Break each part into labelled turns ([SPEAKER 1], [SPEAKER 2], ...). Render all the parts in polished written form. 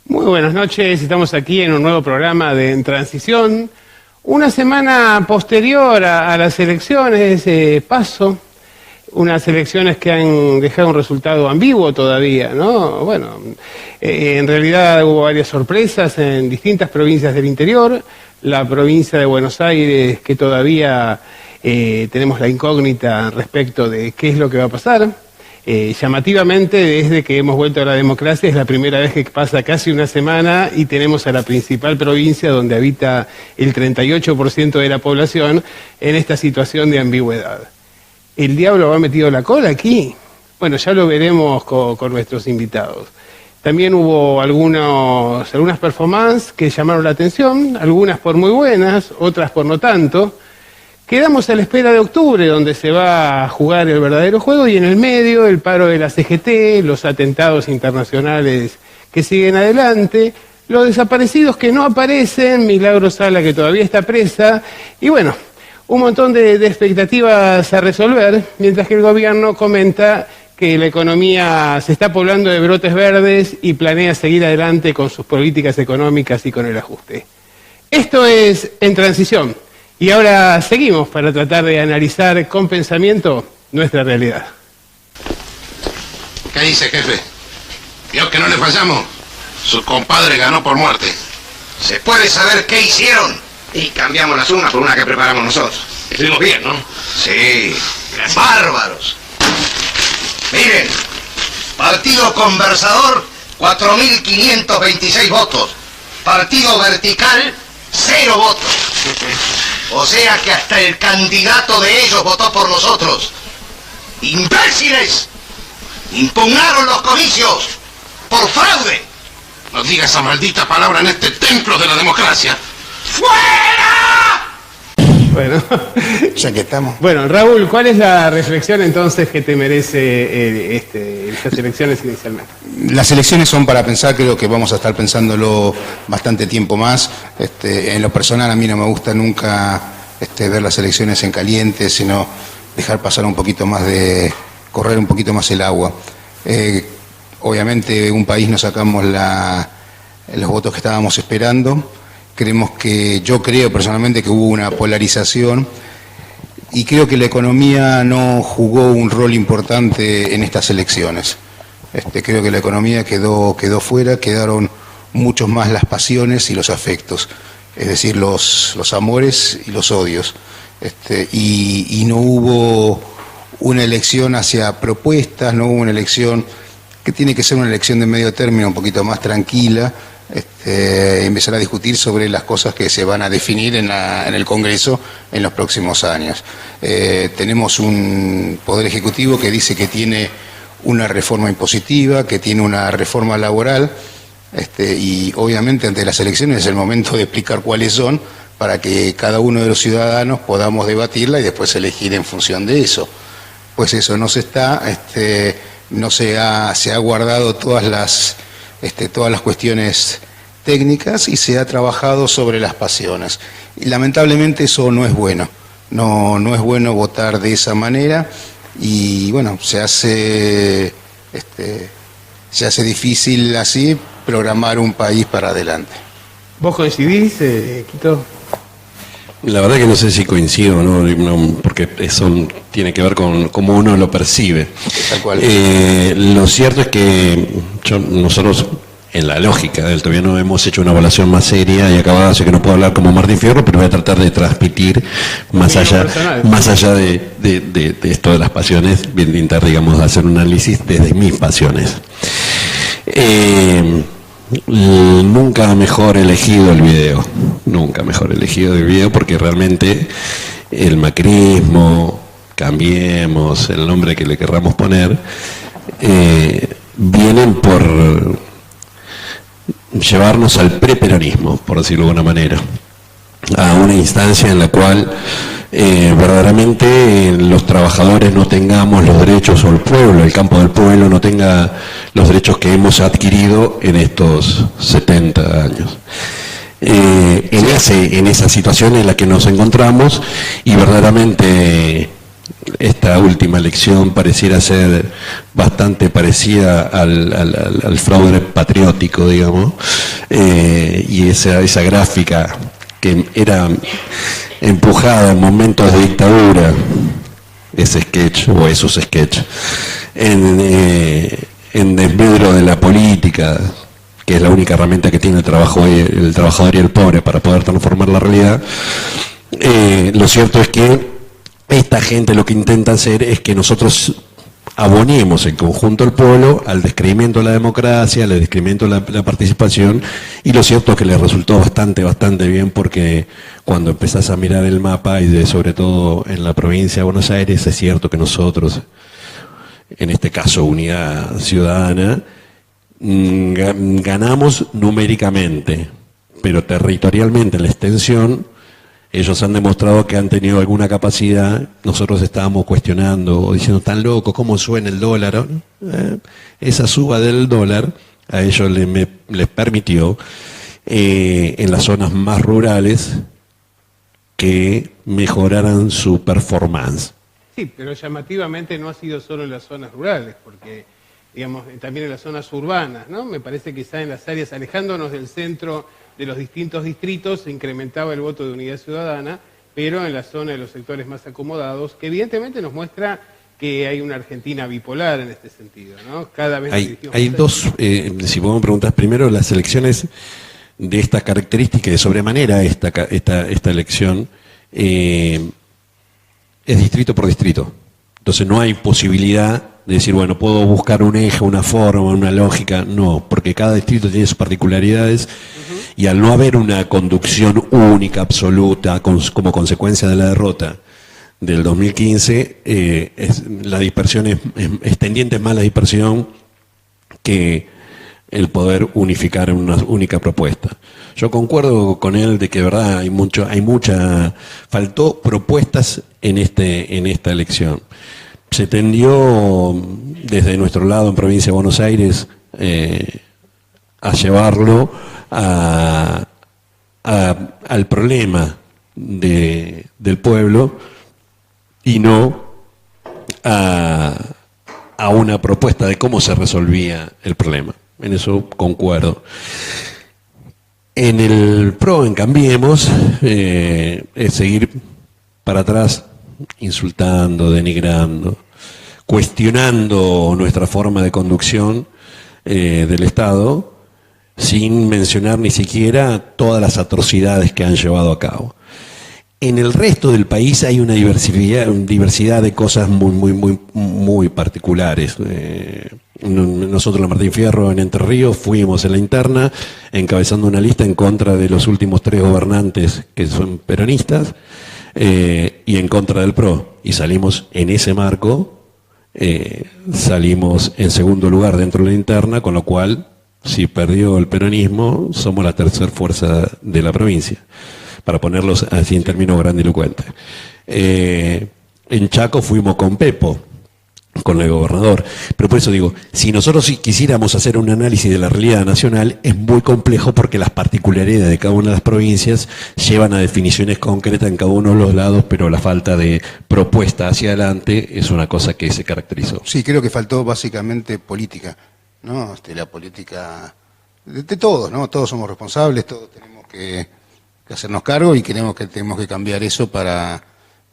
[SPEAKER 1] Muy buenas noches, estamos aquí en un nuevo programa de En Transición. Una semana posterior a las elecciones PASO, unas elecciones que han dejado un resultado ambiguo todavía, ¿no? Bueno, en realidad hubo varias sorpresas en distintas provincias del interior. La provincia de Buenos Aires, que todavía tenemos la incógnita respecto de qué es lo que va a pasar. Llamativamente, desde que hemos vuelto a la democracia, es la primera vez que pasa casi una semana y tenemos a la principal provincia donde habita el 38% de la población en esta situación de ambigüedad. ¿El diablo ha metido la cola aquí? Bueno, ya lo veremos con nuestros invitados. También hubo algunas performances que llamaron la atención, algunas por muy buenas, otras por no tanto. Quedamos a la espera de octubre, donde se va a jugar el verdadero juego, y en el medio el paro de la CGT, los atentados internacionales que siguen adelante, los desaparecidos que no aparecen, Milagro Sala que todavía está presa, y bueno, un montón de expectativas a resolver, mientras que el gobierno comenta que la economía se está poblando de brotes verdes y planea seguir adelante con sus políticas económicas y con el ajuste. Esto es En Transición. Y ahora seguimos para tratar de analizar con pensamiento nuestra realidad.
[SPEAKER 2] ¿Qué dice, jefe? ¿Vio que no le fallamos? Su compadre ganó por muerte. ¿Se puede saber qué hicieron? Y cambiamos las urnas por una que preparamos nosotros. Estuvimos bien, ¿no? Sí. Gracias. Bárbaros. Miren, Partido Conversador, 4.526 votos. Partido Vertical, 0 votos. O sea que hasta el candidato de ellos votó por nosotros. ¡Imbéciles! Impugnaron los comicios por fraude. No diga esa maldita palabra en este templo de la democracia. ¡Fuera!
[SPEAKER 1] Bueno,
[SPEAKER 3] ya que estamos.
[SPEAKER 1] Bueno, Raúl, ¿cuál es la reflexión entonces que te merece estas elecciones inicialmente?
[SPEAKER 3] Las elecciones son para pensar, creo que vamos a estar pensándolo bastante tiempo más. En lo personal a mí no me gusta nunca ver las elecciones en caliente, sino dejar pasar un poquito más correr un poquito más el agua. Obviamente un país no sacamos los votos que estábamos esperando. Yo creo personalmente que hubo una polarización y creo que la economía no jugó un rol importante en estas elecciones. Creo que la economía quedó fuera, quedaron muchos más las pasiones y los afectos, es decir, los amores y los odios. Y no hubo una elección hacia propuestas, no hubo una elección que tiene que ser una elección de medio término un poquito más tranquila, empezar a discutir sobre las cosas que se van a definir en el Congreso en los próximos años. Tenemos un Poder Ejecutivo que dice que tiene una reforma impositiva, que tiene una reforma laboral, y obviamente ante las elecciones es el momento de explicar cuáles son para que cada uno de los ciudadanos podamos debatirla y después elegir en función de eso. Pues eso no se está, no se ha guardado todas las cuestiones técnicas y se ha trabajado sobre las pasiones. Y lamentablemente eso no es bueno, no es bueno votar de esa manera y bueno, se hace difícil así programar un país para adelante.
[SPEAKER 1] ¿Vos coincidís, Quito?
[SPEAKER 4] La verdad que no sé si coincido, ¿no? Porque eso tiene que ver con cómo uno lo percibe.
[SPEAKER 3] Tal cual.
[SPEAKER 4] Lo cierto es que nosotros, en la lógica del todavía no hemos hecho una evaluación más seria y acabada, así que no puedo hablar como Martín Fierro, pero voy a tratar de transmitir más allá de esto de las pasiones, bien intentar, digamos, hacer un análisis desde mis pasiones. Nunca mejor elegido el video, porque realmente el macrismo, Cambiemos, el nombre que le querramos poner, vienen por llevarnos al preperonismo, por decirlo de alguna manera. a una instancia en la cual verdaderamente los trabajadores no tengamos los derechos, o el pueblo, el campo del pueblo no tenga los derechos que hemos adquirido en estos 70 años. En esa situación en la que nos encontramos, y verdaderamente esta última elección pareciera ser bastante parecida al fraude patriótico, digamos, y esa gráfica que era empujada en momentos de dictadura, ese sketch o esos sketches, en desmedro de la política, que es la única herramienta que tiene el trabajador y el pobre para poder transformar la realidad. Lo cierto es que esta gente lo que intenta hacer es que nosotros abonemos en conjunto al pueblo al descreimiento de la democracia, al descreimiento de la participación, y lo cierto es que les resultó bastante bien, porque cuando empezás a mirar el mapa, y sobre todo en la provincia de Buenos Aires, es cierto que nosotros, en este caso Unidad Ciudadana, ganamos numéricamente, pero territorialmente en la extensión ellos han demostrado que han tenido alguna capacidad. Nosotros estábamos cuestionando o diciendo, tan loco, ¿cómo suena el dólar? Esa suba del dólar a ellos les permitió en las zonas más rurales que mejoraran su performance.
[SPEAKER 1] Sí, pero llamativamente no ha sido solo en las zonas rurales, porque digamos también en las zonas urbanas, ¿no? Me parece que está en las áreas, alejándonos del centro de los distintos distritos, se incrementaba el voto de Unidad Ciudadana, pero en la zona de los sectores más acomodados, que evidentemente nos muestra que hay una Argentina bipolar en este sentido, ¿no? Cada vez
[SPEAKER 4] hay dos, si vos me preguntás primero, las elecciones de esta característica, de sobremanera esta elección, es distrito por distrito. Entonces no hay posibilidad de decir, bueno, puedo buscar un eje, una forma, una lógica. No, porque cada distrito tiene sus particularidades, y al no haber una conducción única, absoluta, como consecuencia de la derrota del 2015, la dispersión es tendiente más la dispersión que el poder unificar en una única propuesta. Yo concuerdo con él de que, verdad, faltó propuestas en esta elección. Se tendió desde nuestro lado en Provincia de Buenos Aires a llevarlo al problema del pueblo, y no a una propuesta de cómo se resolvía el problema. En eso concuerdo. En el PRO, en Cambiemos, es seguir para atrás, insultando, denigrando, cuestionando nuestra forma de conducción del Estado, sin mencionar ni siquiera todas las atrocidades que han llevado a cabo. En el resto del país hay una diversidad de cosas muy particulares. Nosotros, la Martín Fierro, en Entre Ríos, fuimos en la interna encabezando una lista en contra de los últimos 3 gobernantes que son peronistas, y en contra del PRO. Y salimos en ese marco, salimos en segundo lugar dentro de la interna, con lo cual, si perdió el peronismo, somos la tercera fuerza de la provincia, para ponerlos así en términos grandilocuentes. En Chaco fuimos con Pepo, con el gobernador. Pero por eso digo, si nosotros quisiéramos hacer un análisis de la realidad nacional, es muy complejo, porque las particularidades de cada una de las provincias llevan a definiciones concretas en cada uno de los lados, pero la falta de propuesta hacia adelante es una cosa que se caracterizó.
[SPEAKER 3] Sí, creo que faltó básicamente política, ¿no? La política de todos, ¿no? Todos somos responsables, todos tenemos que hacernos cargo, y tenemos que cambiar eso para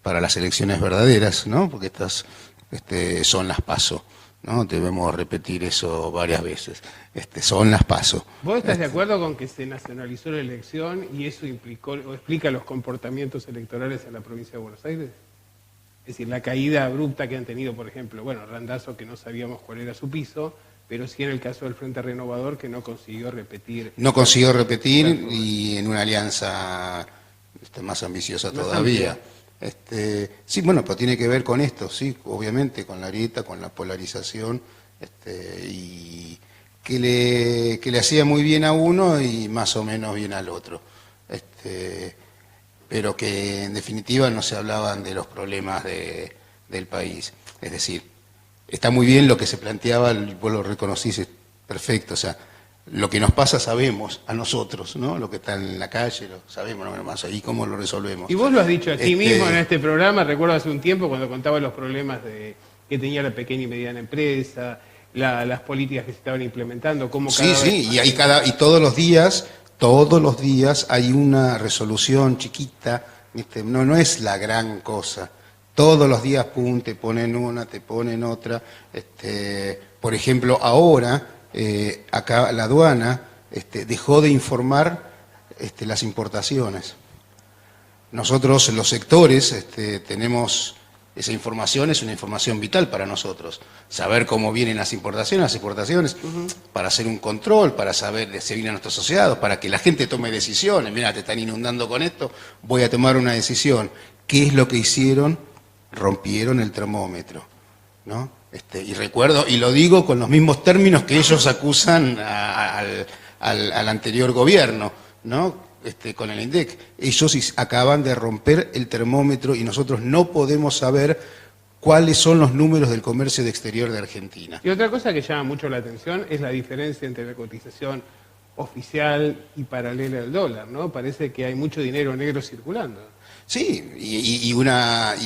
[SPEAKER 3] las elecciones verdaderas, ¿no? Porque estas son las PASO, ¿no? Debemos repetir eso varias veces. Son las PASO.
[SPEAKER 1] ¿Vos estás de acuerdo con que se nacionalizó la elección y eso implicó o explica los comportamientos electorales en la provincia de Buenos Aires? Es decir, la caída abrupta que han tenido, por ejemplo, bueno, Randazzo, que no sabíamos cuál era su piso, pero sí en el caso del Frente Renovador, que no consiguió repetir. No consiguió repetir, y en una alianza más ambiciosa todavía. Sí, bueno, pero tiene que ver con esto, sí, obviamente, con la grieta, con la polarización, y que le hacía muy bien a uno y más o menos bien al otro.
[SPEAKER 3] pero que en definitiva no se hablaban de los problemas del país. Es decir, está muy bien lo que se planteaba, vos lo reconocís, es perfecto, o sea, lo que nos pasa sabemos a nosotros, ¿no? Lo que está en la calle, lo sabemos, no más ahí cómo lo resolvemos.
[SPEAKER 1] Y vos lo has dicho a ti mismo en este programa, recuerdo hace un tiempo cuando contabas los problemas que tenía la pequeña y mediana empresa, las políticas que se estaban implementando, cómo cada
[SPEAKER 3] Sí,
[SPEAKER 1] vez...
[SPEAKER 3] y todos los días hay una resolución chiquita, ¿viste? No es la gran cosa. Todos los días, pum, te ponen una, te ponen otra. Por ejemplo, ahora, acá la aduana dejó de informar las importaciones. Nosotros, los sectores, tenemos... Esa información es una información vital para nosotros. Saber cómo vienen las exportaciones, para hacer un control, para saber de si vienen nuestros asociados, para que la gente tome decisiones. Mira, te están inundando con esto, voy a tomar una decisión. ¿Qué es lo que hicieron? Rompieron el termómetro, ¿no? Y recuerdo, y lo digo con los mismos términos que ellos acusan al anterior gobierno, ¿no? Con el INDEC. Ellos acaban de romper el termómetro y nosotros no podemos saber cuáles son los números del comercio de exterior de Argentina.
[SPEAKER 1] Y otra cosa que llama mucho la atención es la diferencia entre la cotización oficial y paralela del dólar, ¿no? Parece que hay mucho dinero negro circulando.
[SPEAKER 3] Sí, y una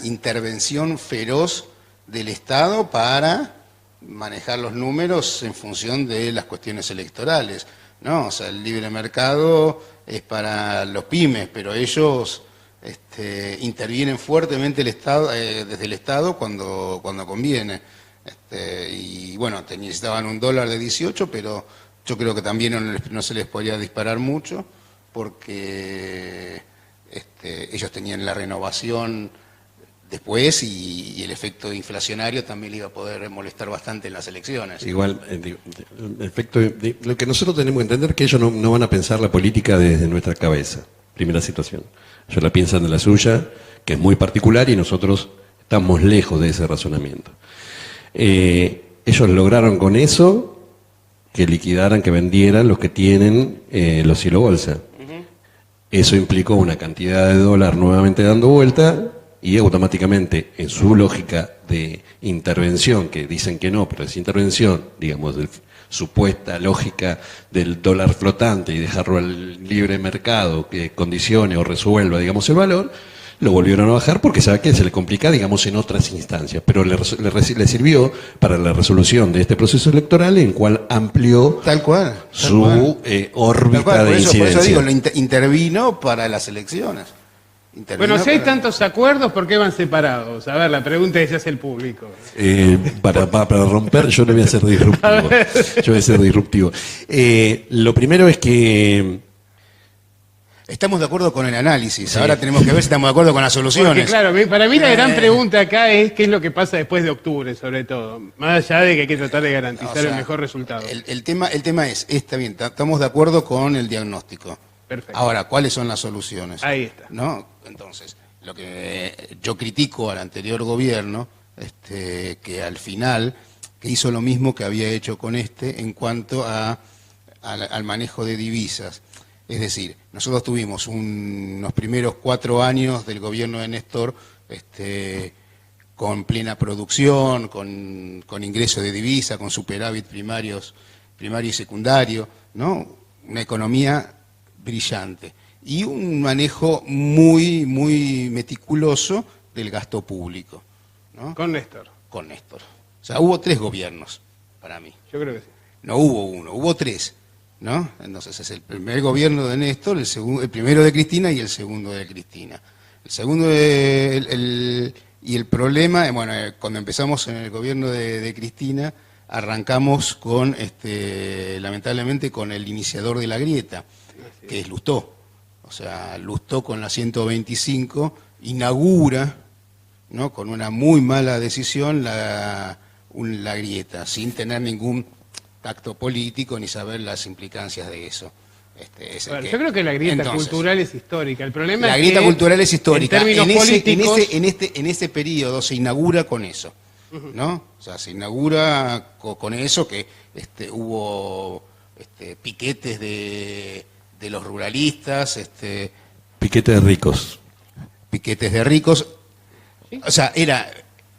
[SPEAKER 3] intervención feroz del Estado para manejar los números en función de las cuestiones electorales. No, o sea, el libre mercado es para los pymes, pero ellos intervienen fuertemente desde el Estado cuando conviene. Y bueno, necesitaban un dólar de 18, pero yo creo que también no se les podía disparar mucho, porque ellos tenían la renovación después y el efecto inflacionario también le iba a poder molestar bastante en las elecciones.
[SPEAKER 4] Igual, el efecto, lo que nosotros tenemos que entender es que ellos no van a pensar la política desde nuestra cabeza, primera situación. Ellos la piensan de la suya, que es muy particular, y nosotros estamos lejos de ese razonamiento. Ellos lograron con eso que liquidaran, que vendieran los que tienen los hilo bolsa. Eso implicó una cantidad de dólar nuevamente dando vuelta, y automáticamente, en su lógica de intervención, que dicen que no, pero es intervención, digamos, de supuesta lógica del dólar flotante y dejarlo al libre mercado que condicione o resuelva, digamos, el valor, lo volvieron a bajar porque sabe que se le complica, digamos, en otras instancias, pero le sirvió para la resolución de este proceso electoral, en cual amplió su órbita de incidencia.
[SPEAKER 3] Por eso digo, intervino para las elecciones.
[SPEAKER 1] Bueno, si hay tantos acuerdos, ¿por qué van separados? A ver, la pregunta que se hace el público.
[SPEAKER 4] Para romper, yo no voy a ser disruptivo. Yo voy a ser disruptivo. Lo primero es que...
[SPEAKER 3] Estamos de acuerdo con el análisis, sí. Ahora tenemos que ver si estamos de acuerdo con las soluciones.
[SPEAKER 1] Porque claro, para mí la gran pregunta acá es qué es lo que pasa después de octubre, sobre todo. Más allá de que hay que tratar de garantizar el mejor resultado.
[SPEAKER 3] El tema es, está bien, estamos de acuerdo con el diagnóstico.
[SPEAKER 1] Perfecto.
[SPEAKER 3] Ahora, ¿cuáles son las soluciones?
[SPEAKER 1] Ahí está.
[SPEAKER 3] ¿No? Entonces, lo que yo critico al anterior gobierno, que al final, que hizo lo mismo que había hecho con en cuanto al manejo de divisas. Es decir, nosotros tuvimos unos primeros 4 años del gobierno de Néstor con plena producción, con ingreso de divisa, con superávit primario y secundario, ¿no? Una economía brillante y un manejo muy, muy meticuloso del gasto público, ¿no?
[SPEAKER 1] Con Néstor.
[SPEAKER 3] Con Néstor. O sea, hubo 3 gobiernos para mí.
[SPEAKER 1] Yo creo que sí.
[SPEAKER 3] No hubo uno, hubo 3. ¿No? Entonces es el primer gobierno de Néstor, el primero de Cristina y el segundo de Cristina. El segundo y el problema, bueno, cuando empezamos en el gobierno de Cristina, arrancamos con, lamentablemente, con el iniciador de la grieta, que es Lustó. O sea, Lustó con la 125 inaugura, ¿no?, con una muy mala decisión la grieta, sin tener ningún acto político ni saber las implicancias de eso.
[SPEAKER 1] Yo creo que la grieta cultural es histórica. El problema
[SPEAKER 3] la grieta cultural es histórica.
[SPEAKER 1] En
[SPEAKER 3] ese periodo se inaugura con eso, ¿no? O sea, se inaugura con eso, que hubo piquetes de los ruralistas,
[SPEAKER 4] Piquete de ricos.
[SPEAKER 3] Piquetes de ricos. O sea, era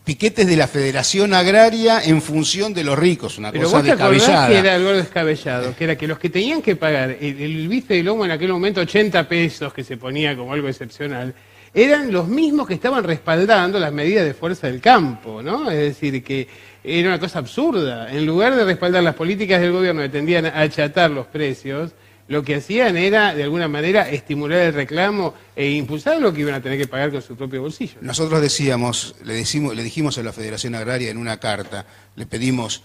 [SPEAKER 3] piquetes de la Federación Agraria en función de los ricos, una
[SPEAKER 1] Pero
[SPEAKER 3] cosa
[SPEAKER 1] vos te acordás
[SPEAKER 3] descabellada.
[SPEAKER 1] que era algo descabellado, que era que los que tenían que pagar el bife de lomo en aquel momento 80 pesos, que se ponía como algo excepcional, eran los mismos que estaban respaldando las medidas de fuerza del campo, ¿no? Es decir, que era una cosa absurda. En lugar de respaldar las políticas del gobierno que tendían a achatar los precios, lo que hacían era, de alguna manera, estimular el reclamo e impulsar lo que iban a tener que pagar con su propio bolsillo.
[SPEAKER 3] Nosotros le dijimos a la Federación Agraria en una carta, le pedimos,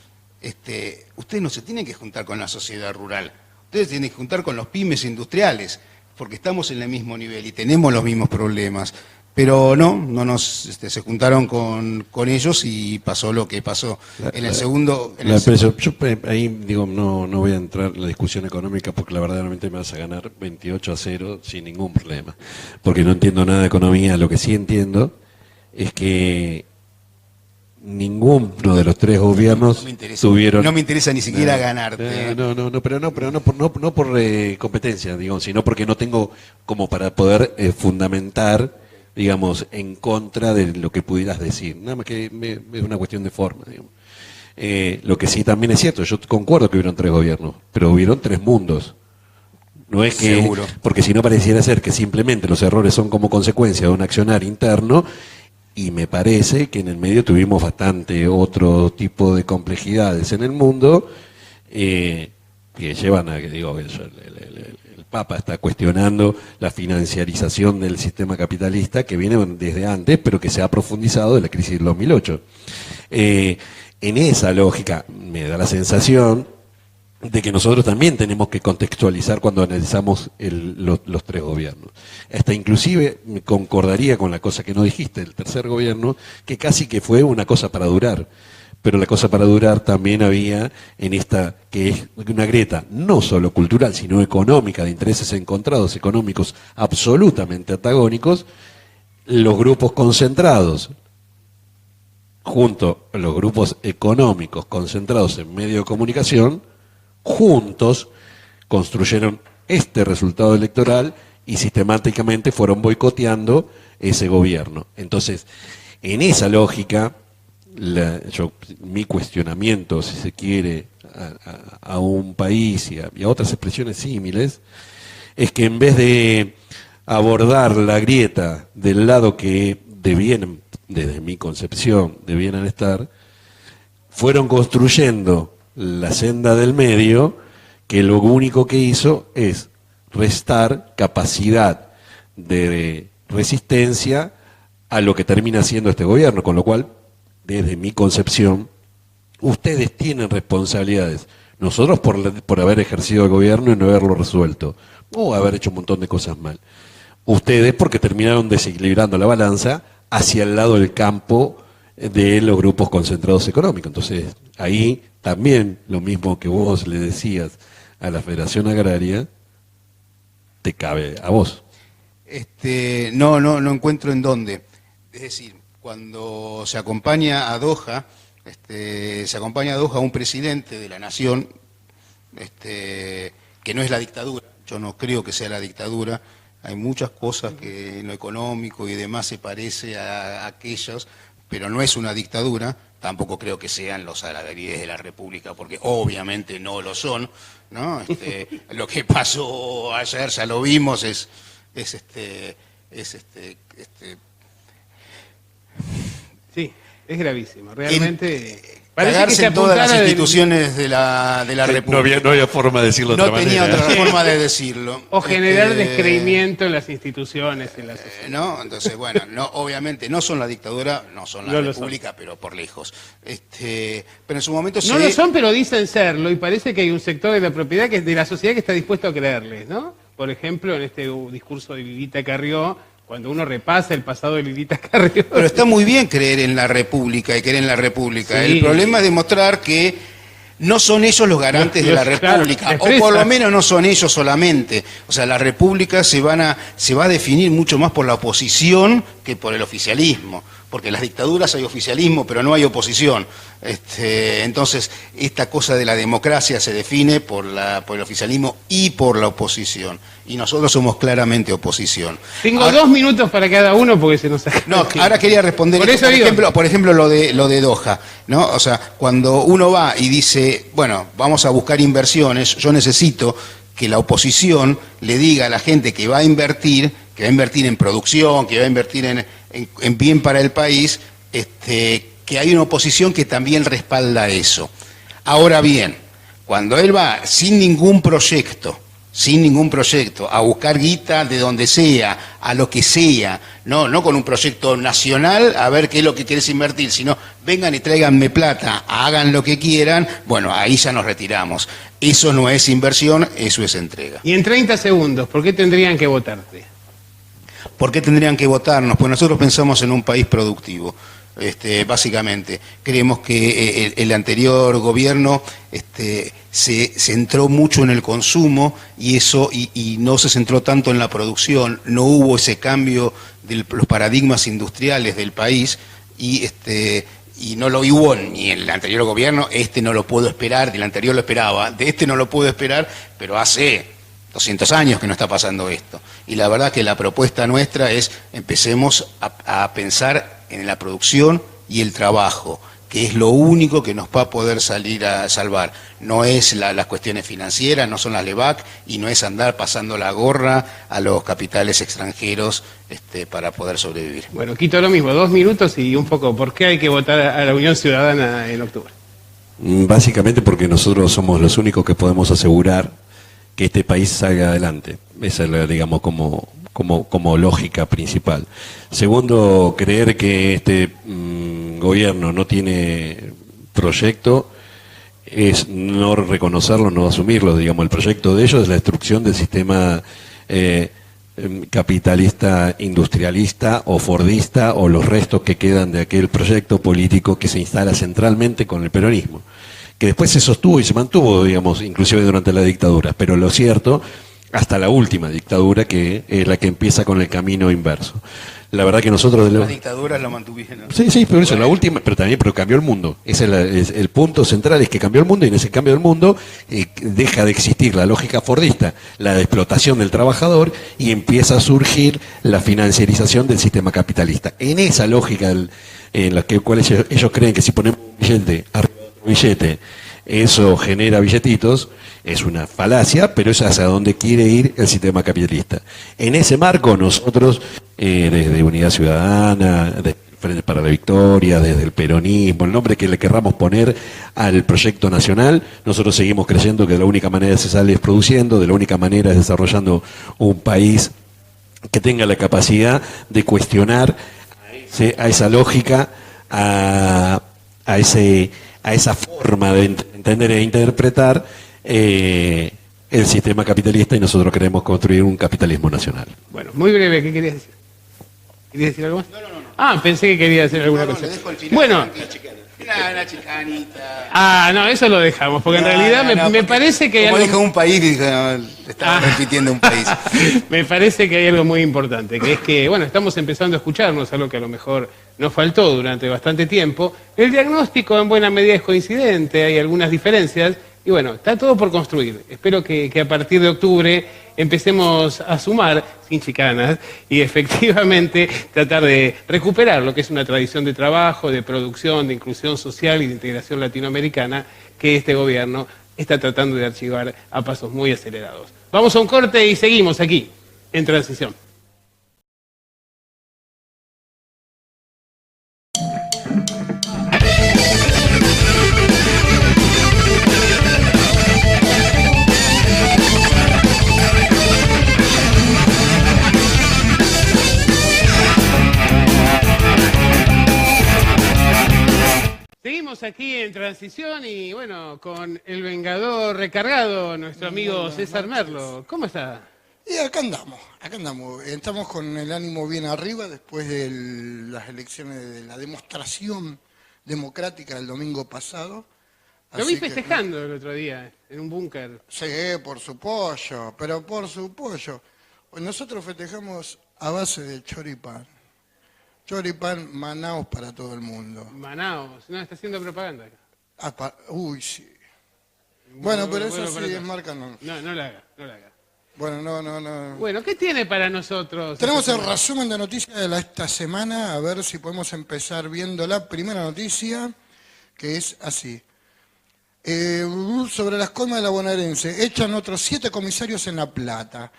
[SPEAKER 3] ustedes no se tienen que juntar con la sociedad rural, ustedes tienen que juntar con los pymes industriales, porque estamos en el mismo nivel y tenemos los mismos problemas. Pero se juntaron con ellos y pasó lo que pasó.
[SPEAKER 4] Ahí digo, no voy a entrar en la discusión económica porque la verdaderamente me vas a ganar 28-0 sin ningún problema. Porque no entiendo nada de economía. Lo que sí entiendo es que ninguno de los tres gobiernos tuvieron...
[SPEAKER 3] No me interesa ni siquiera ganarte.
[SPEAKER 4] Pero no por competencia, digo, sino porque no tengo como para poder fundamentar, digamos, en contra de lo que pudieras decir. Nada más que es una cuestión de forma, digamos. Lo que sí también es cierto, yo concuerdo que hubieron tres gobiernos, pero hubieron tres mundos. No es que...
[SPEAKER 3] Seguro.
[SPEAKER 4] Porque si no pareciera ser que simplemente los errores son como consecuencia de un accionar interno, y me parece que en el medio tuvimos bastante otro tipo de complejidades en el mundo que llevan a que, digo, el Papa está cuestionando la financiarización del sistema capitalista que viene desde antes, pero que se ha profundizado de la crisis del 2008. En esa lógica me da la sensación de que nosotros también tenemos que contextualizar cuando analizamos los tres gobiernos. Hasta inclusive concordaría con la cosa que no dijiste, el tercer gobierno, que casi que fue una cosa para durar. Pero la cosa para durar también había en esta, que es una grieta no solo cultural, sino económica, de intereses encontrados económicos absolutamente antagónicos, los grupos concentrados, junto a los grupos económicos concentrados en medios de comunicación, juntos construyeron este resultado electoral y sistemáticamente fueron boicoteando ese gobierno. Entonces, en esa lógica, mi cuestionamiento, si se quiere, a un país y a otras expresiones símiles, es que en vez de abordar la grieta del lado que debieran, desde mi concepción, debieran estar, fueron construyendo la senda del medio, que lo único que hizo es restar capacidad de resistencia a lo que termina siendo este gobierno, con lo cual, desde mi concepción, ustedes tienen responsabilidades, nosotros por haber ejercido el gobierno y no haberlo resuelto, o haber hecho un montón de cosas mal. Ustedes porque terminaron desequilibrando la balanza hacia el lado del campo de los grupos concentrados económicos. Entonces, ahí también lo mismo que vos le decías a la Federación Agraria, te cabe a vos.
[SPEAKER 3] No encuentro en dónde. Es decir, cuando se acompaña a Doha, a un presidente de la nación, que no es la dictadura. Yo no creo que sea la dictadura. Hay muchas cosas que en lo económico y demás se parece a aquellos, pero no es una dictadura. Tampoco creo que sean los alagaríes de la República, porque obviamente no lo son, ¿no? Lo que pasó ayer, ya lo vimos,
[SPEAKER 1] Sí, es gravísimo. Realmente
[SPEAKER 3] cagarse en todas las instituciones de la República.
[SPEAKER 4] No había forma de decirlo de otra manera.
[SPEAKER 3] No tenía otra forma de decirlo.
[SPEAKER 1] O generar descreimiento en las instituciones, en la sociedad.
[SPEAKER 3] ¿No? Entonces, bueno, obviamente no son la dictadura, no son la República, pero por lejos. Pero en su momento
[SPEAKER 1] no lo son, pero dicen serlo, y parece que hay un sector de la propiedad, de la sociedad, que está dispuesto a creerles, ¿no? Por ejemplo, en este discurso de Lilita Carrió, cuando uno repasa el pasado de Lilita Carrió.
[SPEAKER 3] Pero está muy bien creer en la República y creer en la República. Sí. El problema es demostrar que no son ellos los garantes de la República, o por lo menos no son ellos solamente. O sea, la República se va a definir mucho más por la oposición que por el oficialismo, porque en las dictaduras hay oficialismo, pero no hay oposición. Entonces, esta cosa de la democracia se define por el oficialismo y por la oposición. Y nosotros somos claramente oposición.
[SPEAKER 1] Tengo 2 minutos para cada uno porque se nos acaba.
[SPEAKER 3] No, ahora quería responder, por ejemplo, lo de Doha, ¿no? O sea, cuando uno va y dice, bueno, vamos a buscar inversiones, yo necesito que la oposición le diga a la gente que va a invertir en producción, que va a invertir en bien para el país, que hay una oposición que también respalda eso. Ahora bien, cuando él va sin ningún proyecto, a buscar guita de donde sea, a lo que sea, no con un proyecto nacional a ver qué es lo que quieres invertir, sino vengan y tráiganme plata, hagan lo que quieran, bueno, ahí ya nos retiramos. Eso no es inversión, eso es entrega.
[SPEAKER 1] Y en 30 segundos, ¿por qué tendrían que votarte?
[SPEAKER 3] ¿Por qué tendrían que votarnos? Pues nosotros pensamos en un país productivo. Básicamente, creemos que el anterior gobierno se centró mucho en el consumo y no se centró tanto en la producción, no hubo ese cambio de los paradigmas industriales del país y no lo hubo ni en el anterior gobierno, no lo puedo esperar, del anterior lo esperaba, de no lo puedo esperar, pero hace 200 años que no está pasando esto. Y la verdad que la propuesta nuestra es empecemos a pensar en la producción y el trabajo, que es lo único que nos va a poder salir a salvar. No es las cuestiones financieras, no son las LEVAC, y no es andar pasando la gorra a los capitales extranjeros para poder sobrevivir.
[SPEAKER 1] Bueno, quito lo mismo, 2 minutos y un poco, ¿por qué hay que votar a la Unión Ciudadana en octubre?
[SPEAKER 4] Básicamente porque nosotros somos los únicos que podemos asegurar que este país salga adelante. Esa es, digamos, como lógica principal. Segundo, creer que este gobierno no tiene proyecto es no reconocerlo, no asumirlo. Digamos, el proyecto de ellos es la destrucción del sistema capitalista, industrialista o fordista, o los restos que quedan de aquel proyecto político que se instala centralmente con el peronismo, que después se sostuvo y se mantuvo, digamos, inclusive durante la dictadura, pero lo cierto, hasta la última dictadura, que es la que empieza con el camino inverso. La verdad que nosotros...
[SPEAKER 3] Las dictaduras lo mantuvieron.
[SPEAKER 4] Sí, pero eso, la última, pero cambió el mundo. Ese es el punto central, es que cambió el mundo, y en ese cambio del mundo deja de existir la lógica fordista, la de explotación del trabajador, y empieza a surgir la financiarización del sistema capitalista. En esa lógica en la cual ellos creen que si ponemos un billete arriba de otro billete, eso genera billetitos, es una falacia, pero es hacia donde quiere ir el sistema capitalista. En ese marco nosotros, desde Unidad Ciudadana, de Frente para la Victoria, desde el peronismo, el nombre que le querramos poner al proyecto nacional, nosotros seguimos creyendo que de la única manera se sale es produciendo, de la única manera es desarrollando un país que tenga la capacidad de cuestionar a esa lógica, a esa forma de entender e interpretar el sistema capitalista, y nosotros queremos construir un capitalismo nacional.
[SPEAKER 1] Bueno, muy breve, ¿qué querías decir? ¿Querías decir algo más? No. Ah, pensé que quería decir alguna cosa. Bueno.
[SPEAKER 3] Una chicanita.
[SPEAKER 1] No, eso lo dejamos, porque en realidad me parece que hay
[SPEAKER 3] como
[SPEAKER 1] algo...
[SPEAKER 3] dijo un país, estaba repitiendo un país.
[SPEAKER 1] Me parece que hay algo muy importante, que es que, bueno, estamos empezando a escucharnos, algo que a lo mejor nos faltó durante bastante tiempo. El diagnóstico en buena medida es coincidente, hay algunas diferencias, y bueno, está todo por construir. Espero que a partir de octubre empecemos a sumar, sin chicanas, y efectivamente tratar de recuperar lo que es una tradición de trabajo, de producción, de inclusión social y de integración latinoamericana que este gobierno está tratando de archivar a pasos muy acelerados. Vamos a un corte y seguimos aquí, en Transición. Seguimos aquí en Transición y bueno, con el Vengador recargado, nuestro amigo César Merlo. ¿Cómo está?
[SPEAKER 5] Y acá andamos. Estamos con el ánimo bien arriba después de las elecciones, de la demostración democrática del domingo pasado.
[SPEAKER 1] Lo vi festejando el otro día, en un búnker.
[SPEAKER 5] Sí, por su pollo, pero por su pollo. Nosotros festejamos a base de choripán. Choripán, Manaos para todo el mundo.
[SPEAKER 1] Manaos, no, está haciendo propaganda acá.
[SPEAKER 5] Uy, sí. Bueno, pero eso sí
[SPEAKER 1] para
[SPEAKER 5] es
[SPEAKER 1] atrás.
[SPEAKER 5] marca, no.
[SPEAKER 1] No la haga, no la haga.
[SPEAKER 5] Bueno, no.
[SPEAKER 1] Bueno, ¿qué tiene para nosotros?
[SPEAKER 5] Tenemos el resumen de noticias de esta semana, a ver si podemos empezar viendo la primera noticia, que es así. Sobre las coimas de la bonaerense, echan otros 7 comisarios en La Plata.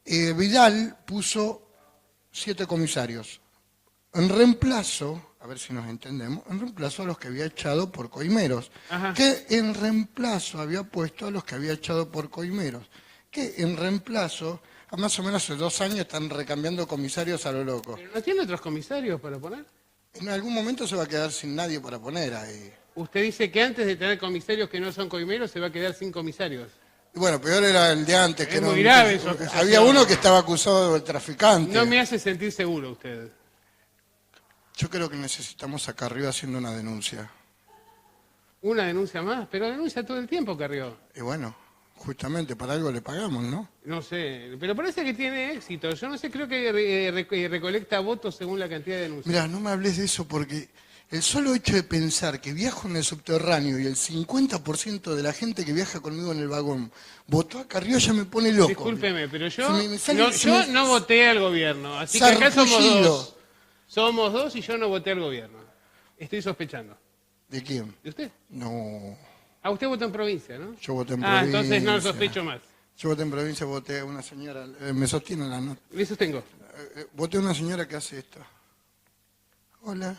[SPEAKER 5] Vidal puso 7 comisarios. En reemplazo, a ver si nos entendemos, en reemplazo a los que había echado por coimeros.
[SPEAKER 1] Ajá.
[SPEAKER 5] Que en reemplazo había puesto a los que había echado por coimeros. Que en reemplazo, a más o menos hace 2 años están recambiando comisarios a lo loco.
[SPEAKER 1] ¿Pero no tiene otros comisarios para poner?
[SPEAKER 5] En algún momento se va a quedar sin nadie para poner ahí.
[SPEAKER 1] Usted dice que antes de tener comisarios que no son coimeros se va a quedar sin comisarios.
[SPEAKER 5] Y bueno, peor era el de antes.
[SPEAKER 1] Es muy grave su acusación.
[SPEAKER 5] Había uno que estaba acusado de traficante.
[SPEAKER 1] No me hace sentir seguro usted.
[SPEAKER 5] Yo creo que necesitamos acá arriba haciendo una denuncia.
[SPEAKER 1] Una denuncia más, pero denuncia todo el tiempo, Carrió.
[SPEAKER 5] Y bueno, justamente para algo le pagamos, ¿no?
[SPEAKER 1] No sé, pero parece que tiene éxito. Yo no sé, creo que recolecta votos según la cantidad de denuncias.
[SPEAKER 5] Mirá, no me hables de eso porque el solo hecho de pensar que viajo en el subterráneo y el 50% de la gente que viaja conmigo en el vagón votó a Carrió ya me pone loco.
[SPEAKER 1] Discúlpeme, pero yo,
[SPEAKER 5] Se me
[SPEAKER 1] no voté al gobierno. Así que acá somos
[SPEAKER 5] sarpullido.
[SPEAKER 1] dos. Somos dos y yo no voté al gobierno. Estoy sospechando.
[SPEAKER 5] ¿De quién?
[SPEAKER 1] ¿De usted?
[SPEAKER 5] No,
[SPEAKER 1] Ah, usted votó en provincia, ¿no?
[SPEAKER 5] yo voté en
[SPEAKER 1] Ah,
[SPEAKER 5] provincia.
[SPEAKER 1] entonces no sospecho más.
[SPEAKER 5] Yo voté en provincia, voté a una señora, me sostiene la nota.
[SPEAKER 1] Le sostengo.
[SPEAKER 5] Voté a una señora que hace esto. Hola,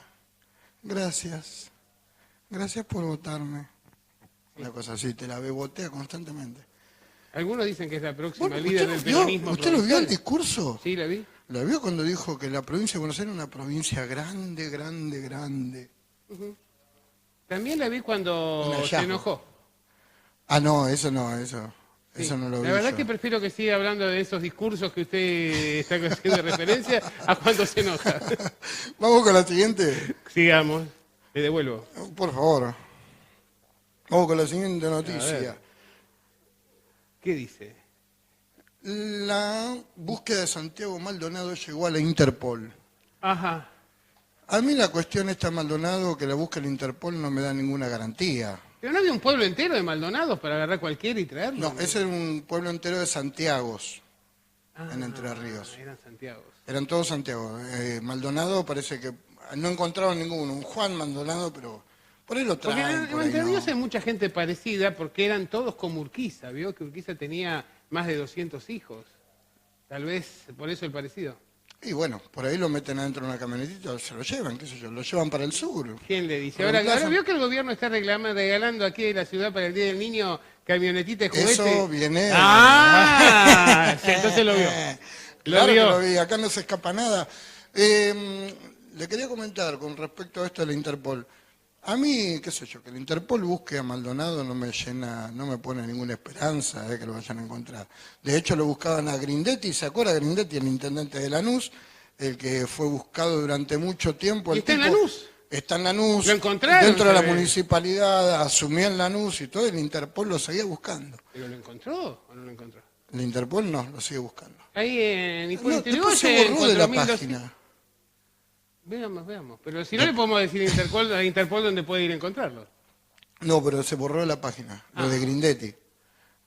[SPEAKER 5] gracias. Gracias por votarme. Una cosa así, te la votea constantemente.
[SPEAKER 1] Algunos dicen que es la próxima
[SPEAKER 5] Bueno,
[SPEAKER 1] líder del peronismo.
[SPEAKER 5] ¿Usted lo vio
[SPEAKER 1] provincial.
[SPEAKER 5] el discurso?
[SPEAKER 1] Sí, la vi.
[SPEAKER 5] ¿Lo vio cuando dijo que la provincia de Buenos Aires es una provincia grande?
[SPEAKER 1] También la vi
[SPEAKER 5] Un
[SPEAKER 1] cuando
[SPEAKER 5] hallazgo.
[SPEAKER 1] se enojó.
[SPEAKER 5] Ah, no, eso
[SPEAKER 1] Sí.
[SPEAKER 5] no lo vi.
[SPEAKER 1] La verdad
[SPEAKER 5] yo.
[SPEAKER 1] que prefiero que siga hablando de esos discursos que usted está haciendo referencia a cuando se enoja.
[SPEAKER 5] Vamos con la siguiente.
[SPEAKER 1] Sigamos. Le devuelvo.
[SPEAKER 5] Por favor. Vamos con la siguiente
[SPEAKER 1] A
[SPEAKER 5] noticia.
[SPEAKER 1] ver. ¿Qué dice?
[SPEAKER 5] La búsqueda de Santiago Maldonado llegó a la Interpol.
[SPEAKER 1] Ajá.
[SPEAKER 5] A mí la cuestión esta Maldonado, que la busque la Interpol, no me da ninguna garantía.
[SPEAKER 1] ¿Pero no había un pueblo entero de Maldonados para agarrar cualquiera y traerlo?
[SPEAKER 5] No, ese era un pueblo entero de Santiagos,
[SPEAKER 1] Ah,
[SPEAKER 5] en Entre Ríos.
[SPEAKER 1] Eran Santiago.
[SPEAKER 5] Eran todos Santiago. Maldonado parece que no encontraron ninguno. Un Juan Maldonado, pero por ahí lo
[SPEAKER 1] Porque
[SPEAKER 5] traen.
[SPEAKER 1] en
[SPEAKER 5] por ahí
[SPEAKER 1] Entre
[SPEAKER 5] no.
[SPEAKER 1] Ríos hay mucha gente parecida porque eran todos como Urquiza. Vio que Urquiza tenía más de 200 hijos. Tal vez por eso el parecido.
[SPEAKER 5] Y bueno, por ahí lo meten adentro de una camionetita, se lo llevan, qué sé yo, lo llevan para el sur.
[SPEAKER 1] ¿Quién le dice?
[SPEAKER 5] Por
[SPEAKER 1] Ahora,
[SPEAKER 5] el plazo.
[SPEAKER 1] vio que el gobierno está regalando aquí en la ciudad para el Día del Niño camionetita de juguete.
[SPEAKER 5] Eso viene.
[SPEAKER 1] ¡Ah! Sí, entonces lo vio.
[SPEAKER 5] Claro que
[SPEAKER 1] vio.
[SPEAKER 5] lo vi, acá no se escapa nada. Le quería comentar con respecto a esto de la Interpol. A mí, qué sé yo, que la Interpol busque a Maldonado no me llena, no me pone ninguna esperanza de que lo vayan a encontrar. De hecho, lo buscaban a Grindetti, ¿se acuerda Grindetti, el intendente de Lanús? El que fue buscado durante mucho tiempo.
[SPEAKER 1] ¿Y
[SPEAKER 5] el
[SPEAKER 1] está en
[SPEAKER 5] tipo-
[SPEAKER 1] Lanús?
[SPEAKER 5] Está en Lanús.
[SPEAKER 1] ¿Lo encontraron,
[SPEAKER 5] Dentro de la
[SPEAKER 1] se ve?
[SPEAKER 5] municipalidad, asumió en Lanús y todo, y la Interpol lo seguía buscando.
[SPEAKER 1] ¿Pero lo encontró o no lo encontró?
[SPEAKER 5] La Interpol no, lo sigue buscando.
[SPEAKER 1] Ahí en
[SPEAKER 5] No,
[SPEAKER 1] Hipólito
[SPEAKER 5] después se
[SPEAKER 1] Yrigoyen,
[SPEAKER 5] borró de la
[SPEAKER 1] 4.200.
[SPEAKER 5] página.
[SPEAKER 1] Veamos. Pero si no le podemos decir a Interpol dónde puede ir a encontrarlo.
[SPEAKER 5] No, pero se borró de la página, lo
[SPEAKER 1] Ah.
[SPEAKER 5] de Grindetti.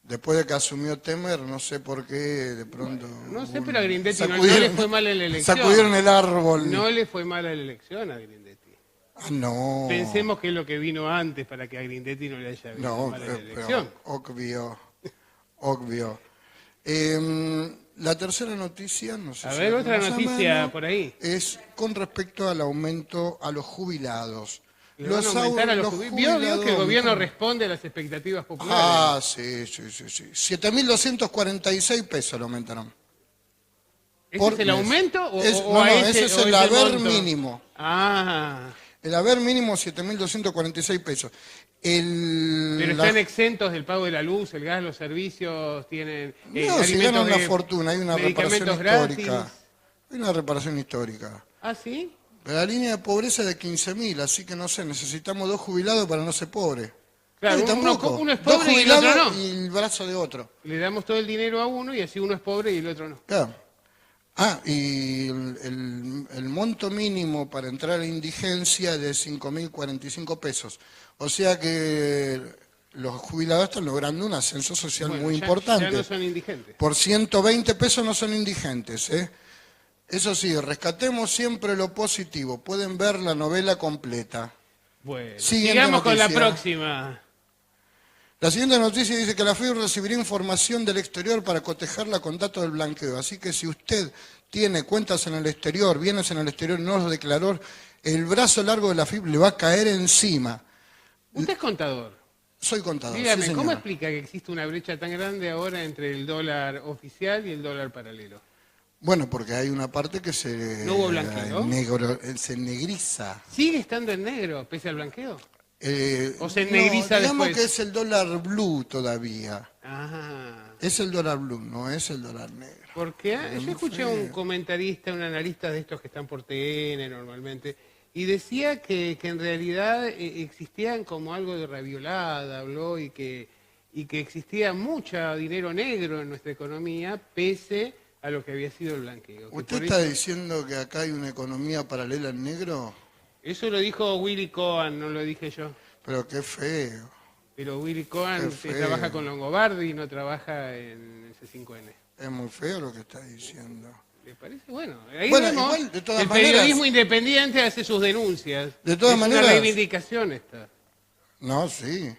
[SPEAKER 5] Después de que asumió Temer, no sé por qué, de pronto...
[SPEAKER 1] No sé, pero a Grindetti no
[SPEAKER 5] sacudieron-
[SPEAKER 1] le fue mal en la elección.
[SPEAKER 5] Sacudieron el árbol.
[SPEAKER 1] No le fue mal a la elección a Grindetti.
[SPEAKER 5] Ah, no.
[SPEAKER 1] Pensemos que es lo que vino antes para que a Grindetti no le haya venido
[SPEAKER 5] No,
[SPEAKER 1] mal en la
[SPEAKER 5] pero
[SPEAKER 1] elección.
[SPEAKER 5] obvio. La tercera noticia, no sé
[SPEAKER 1] A
[SPEAKER 5] si
[SPEAKER 1] ver,
[SPEAKER 5] la
[SPEAKER 1] otra
[SPEAKER 5] tenemos a
[SPEAKER 1] noticia
[SPEAKER 5] mano,
[SPEAKER 1] por ahí.
[SPEAKER 5] es con respecto al aumento a los jubilados.
[SPEAKER 1] Le van a aumentar a los ¿Vio que el gobierno
[SPEAKER 5] aumentaron.
[SPEAKER 1] responde a las expectativas populares?
[SPEAKER 5] Ah, sí. 7.246 pesos lo aumentaron.
[SPEAKER 1] ¿Ese
[SPEAKER 5] por
[SPEAKER 1] es el
[SPEAKER 5] mes.
[SPEAKER 1] aumento o,
[SPEAKER 5] Es-
[SPEAKER 1] o
[SPEAKER 5] no,
[SPEAKER 1] a
[SPEAKER 5] no,
[SPEAKER 1] ese,
[SPEAKER 5] ese es
[SPEAKER 1] o
[SPEAKER 5] el
[SPEAKER 1] ese
[SPEAKER 5] haber
[SPEAKER 1] monto?
[SPEAKER 5] mínimo.
[SPEAKER 1] Ah,
[SPEAKER 5] El haber mínimo 7.246 pesos.
[SPEAKER 1] pero están exentos del pago de la luz, el gas, los servicios, tienen
[SPEAKER 5] No, si
[SPEAKER 1] alimentos
[SPEAKER 5] ganan una
[SPEAKER 1] de-
[SPEAKER 5] fortuna, hay una reparación
[SPEAKER 1] medicamentos
[SPEAKER 5] histórica.
[SPEAKER 1] gratis.
[SPEAKER 5] Hay una reparación histórica.
[SPEAKER 1] ¿Ah, sí?
[SPEAKER 5] Pero la línea de pobreza es de 15.000, así que no sé, necesitamos 2 jubilados para no ser pobre.
[SPEAKER 1] Claro,
[SPEAKER 5] Ay,
[SPEAKER 1] uno
[SPEAKER 5] tampoco.
[SPEAKER 1] es
[SPEAKER 5] 2
[SPEAKER 1] pobre y el otro
[SPEAKER 5] jubilados
[SPEAKER 1] no.
[SPEAKER 5] y el brazo de otro.
[SPEAKER 1] Le damos todo el dinero a uno y así uno es pobre y el otro no.
[SPEAKER 5] Claro. Y el monto mínimo para entrar a indigencia es de 5.045 pesos. O sea que los jubilados están logrando un ascenso social
[SPEAKER 1] Bueno,
[SPEAKER 5] muy
[SPEAKER 1] ya
[SPEAKER 5] importante.
[SPEAKER 1] no son indigentes.
[SPEAKER 5] Por 120 pesos no son indigentes, ¿eh? Eso sí, rescatemos siempre lo positivo. Pueden ver la novela completa.
[SPEAKER 1] Bueno,
[SPEAKER 5] Siguiente
[SPEAKER 1] sigamos con la
[SPEAKER 5] noticia.
[SPEAKER 1] próxima.
[SPEAKER 5] La siguiente noticia dice que la FIU recibirá información del exterior para cotejarla con datos del blanqueo. Así que si usted tiene cuentas en el exterior, bienes en el exterior y no los declaró, el brazo largo de la FIP le va a caer encima.
[SPEAKER 1] Usted es contador.
[SPEAKER 5] Soy contador.
[SPEAKER 1] Dígame,
[SPEAKER 5] sí,
[SPEAKER 1] ¿cómo
[SPEAKER 5] señor.
[SPEAKER 1] explica que existe una brecha tan grande ahora entre el dólar oficial y el dólar paralelo?
[SPEAKER 5] Bueno, porque hay una parte que se,
[SPEAKER 1] ¿No hubo blanqueo?
[SPEAKER 5] Se negriza.
[SPEAKER 1] ¿Sigue estando en negro pese al blanqueo? ¿O se
[SPEAKER 5] No,
[SPEAKER 1] negriza
[SPEAKER 5] digamos
[SPEAKER 1] después?
[SPEAKER 5] que es el dólar blue todavía.
[SPEAKER 1] Ah,
[SPEAKER 5] Es el dólar blue, no es el dólar negro.
[SPEAKER 1] porque
[SPEAKER 5] Es
[SPEAKER 1] yo
[SPEAKER 5] muy
[SPEAKER 1] escuché a un
[SPEAKER 5] feo.
[SPEAKER 1] comentarista, un analista de estos que están por TN normalmente, y decía que en realidad existían como algo de raviolada, habló, y que existía mucho dinero negro en nuestra economía, pese a lo que había sido el blanqueo. Que
[SPEAKER 5] ¿Usted
[SPEAKER 1] por
[SPEAKER 5] está
[SPEAKER 1] eso-
[SPEAKER 5] diciendo que acá hay una economía paralela en negro?
[SPEAKER 1] Eso lo dijo Willy Cohen, no lo dije yo.
[SPEAKER 5] Pero qué feo.
[SPEAKER 1] Pero Willy Cohen
[SPEAKER 5] Qué feo.
[SPEAKER 1] trabaja con Longobardi y no trabaja en el C5N.
[SPEAKER 5] Es muy feo lo que está diciendo.
[SPEAKER 1] ¿Le parece? Bueno, ahí
[SPEAKER 5] Bueno,
[SPEAKER 1] vemos,
[SPEAKER 5] igual, de todas
[SPEAKER 1] el
[SPEAKER 5] maneras-
[SPEAKER 1] periodismo independiente hace sus denuncias.
[SPEAKER 5] De todas
[SPEAKER 1] es
[SPEAKER 5] maneras-
[SPEAKER 1] una reivindicación esta.
[SPEAKER 5] No, sí.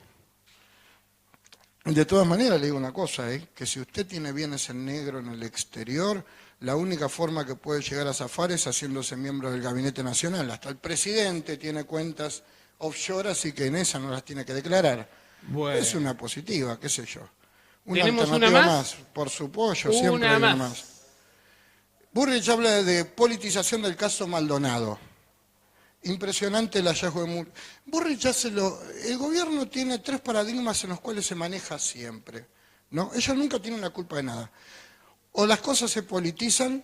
[SPEAKER 5] De todas maneras, le digo una cosa, que si usted tiene bienes en negro en el exterior, la única forma que puede llegar a zafar es haciéndose miembro del Gabinete Nacional. Hasta el presidente tiene cuentas offshore, así que en esa no las tiene que declarar.
[SPEAKER 1] Bueno.
[SPEAKER 5] Es una positiva, qué sé yo. Una
[SPEAKER 1] ¿Tenemos una
[SPEAKER 5] alternativa
[SPEAKER 1] más?
[SPEAKER 5] Por supuesto, siempre
[SPEAKER 1] Una
[SPEAKER 5] hay una
[SPEAKER 1] más.
[SPEAKER 5] más. Burrich habla de politización del caso Maldonado. Impresionante el hallazgo de Burrich el gobierno tiene 3 paradigmas en los cuales se maneja siempre, ¿no? Ellos nunca tienen la culpa de nada. O las cosas se politizan,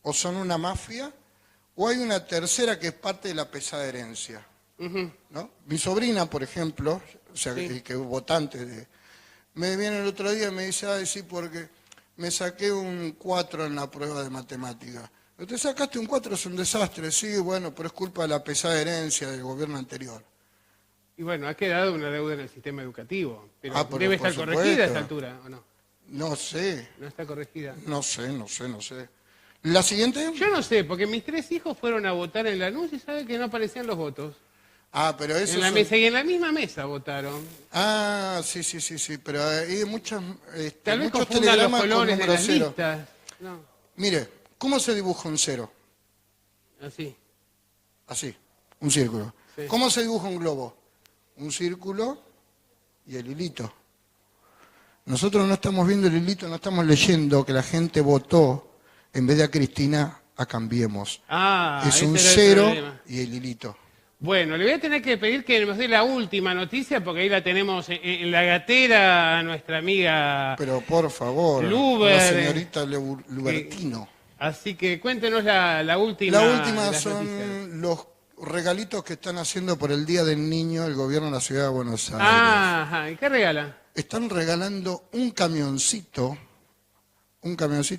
[SPEAKER 5] o son una mafia, o hay una tercera que es parte de la pesada herencia, ¿no? Mi sobrina, por ejemplo, o sea,
[SPEAKER 1] Sí.
[SPEAKER 5] que es votante me viene el otro día y me dice, ay, sí, porque me saqué un 4 en la prueba de matemática. Te sacaste un 4, es un desastre, sí, bueno, pero es culpa de la pesada herencia del gobierno anterior.
[SPEAKER 1] Y bueno, ha quedado una deuda en el sistema educativo. Pero
[SPEAKER 5] Pero
[SPEAKER 1] debe
[SPEAKER 5] por
[SPEAKER 1] estar corregida a
[SPEAKER 5] supuesto.
[SPEAKER 1] esta altura, ¿o no?
[SPEAKER 5] No sé,
[SPEAKER 1] No está corregida.
[SPEAKER 5] no sé. ¿La siguiente?
[SPEAKER 1] Yo no sé, porque mis 3 hijos fueron a votar en Lanús y sabe que no aparecían los votos.
[SPEAKER 5] Pero eso
[SPEAKER 1] En la mesa, y en la misma mesa votaron.
[SPEAKER 5] Sí, pero hay muchos,
[SPEAKER 1] Tal vez
[SPEAKER 5] muchos
[SPEAKER 1] confundan los
[SPEAKER 5] telegramas con
[SPEAKER 1] colores de
[SPEAKER 5] número
[SPEAKER 1] las
[SPEAKER 5] cero.
[SPEAKER 1] listas. No,
[SPEAKER 5] Mire, ¿cómo se dibuja un cero?
[SPEAKER 1] así.
[SPEAKER 5] Así, un círculo.
[SPEAKER 1] Sí.
[SPEAKER 5] ¿Cómo se dibuja un globo? Un círculo y el hilito. Nosotros no estamos viendo el hilito, no estamos leyendo que la gente votó, en vez de a Cristina, a Cambiemos. Es
[SPEAKER 1] ese
[SPEAKER 5] un
[SPEAKER 1] era el
[SPEAKER 5] cero
[SPEAKER 1] problema.
[SPEAKER 5] y el hilito.
[SPEAKER 1] Bueno, le voy a tener que pedir que nos dé la última noticia, porque ahí la tenemos en la gatera a nuestra amiga.
[SPEAKER 5] Pero por favor,
[SPEAKER 1] Luber,
[SPEAKER 5] la señorita Lubertino.
[SPEAKER 1] Así que cuéntenos la última.
[SPEAKER 5] La
[SPEAKER 1] de
[SPEAKER 5] última
[SPEAKER 1] las
[SPEAKER 5] son
[SPEAKER 1] noticias.
[SPEAKER 5] los regalitos que están haciendo por el Día del Niño el gobierno de la Ciudad de Buenos Aires.
[SPEAKER 1] Ajá, ¿y qué regala?
[SPEAKER 5] Están regalando un camioncito,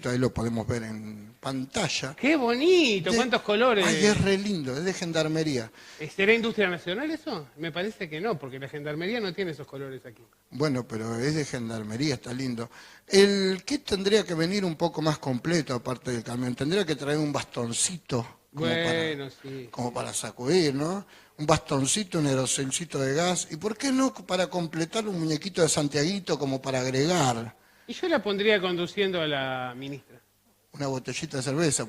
[SPEAKER 5] ahí lo podemos ver en pantalla.
[SPEAKER 1] ¡Qué bonito!
[SPEAKER 5] de-
[SPEAKER 1] ¿Cuántos colores?
[SPEAKER 5] Ay, es re lindo, es de gendarmería.
[SPEAKER 1] ¿Será industria nacional eso? Me parece que no, porque la gendarmería no tiene esos colores aquí.
[SPEAKER 5] Bueno, pero es de gendarmería, está lindo. El kit tendría que venir un poco más completo, aparte del camión. Tendría que traer un bastoncito
[SPEAKER 1] Bueno, sí.
[SPEAKER 5] como para sacudir, ¿no? Un bastoncito, un aerosolcito de gas. ¿Y por qué no para completar un muñequito de Santiaguito como para agregar
[SPEAKER 1] Y yo la pondría conduciendo a la ministra.
[SPEAKER 5] una botellita de cerveza?